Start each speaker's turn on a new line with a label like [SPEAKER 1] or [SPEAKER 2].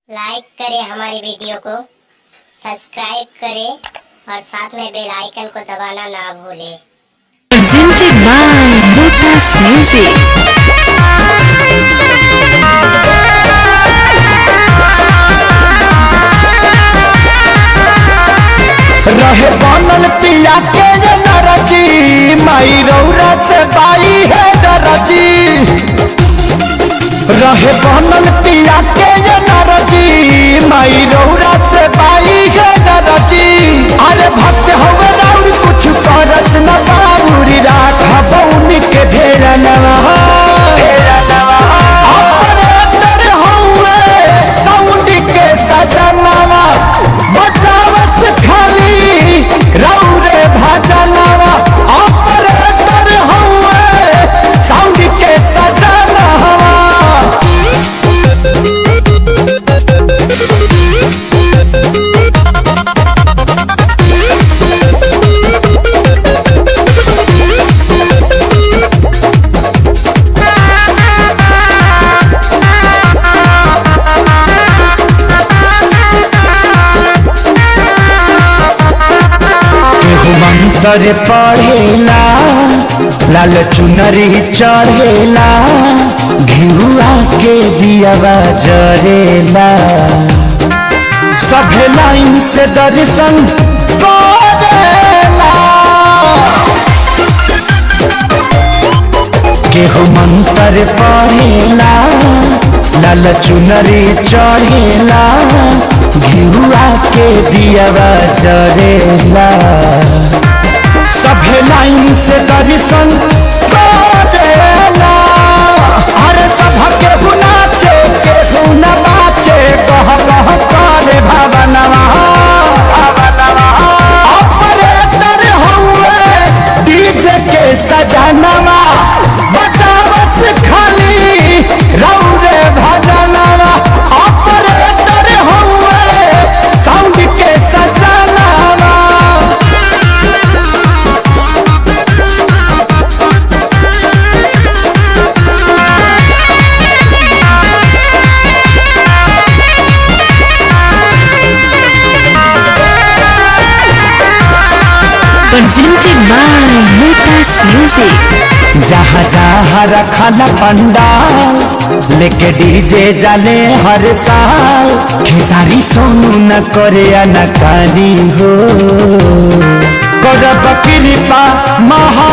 [SPEAKER 1] लाइक करें हमारी वीडियो को, सब्सक्राइब करें और साथ में बेल आइकन को दबाना ना भूलें।
[SPEAKER 2] Presented by Lotus Music.
[SPEAKER 3] रहे बनल पिया के नरजी माई रौरा से बाई है दरजी। रहे बनल पिया के नरजी माई रौरा से बाई है दरजी। अरे भक्त होवे राउर कुछ करस न बाबूरी राखा बौनी के ढेर नवा ऑपरेटर होवे साउंड के सजनवा बचावस खाली रौरे भजनवा। ऑपरेटर होवे साउंड के सजनवा। मंत्र पढ़ेला लाल चुनरी चढ़ेला घिउआ के दियावा जरेला। सभे लाइन से दर्शन करेला। केहू मंत्र पढ़ेला लाल चुनरी चढ़ेला घिउआ के दियावा जरेला। सभे लाइन से दर्शन करेला। अरे सभ केहू नाचे केहू न नाचे कह कह करे भवनवा। ऑपरेटर होवे डीजे के सजनवा बचावस खाली रौरे भजनवा। ऑपरेटर होवे साउंड के सजनवा।
[SPEAKER 2] Presented by Lotus Music.
[SPEAKER 3] जहाँ जहाँ रखल पंडाल लेके डीजे जाले हर साल। खेसारी सोनू न करे अनकारी हो करब कृपा महा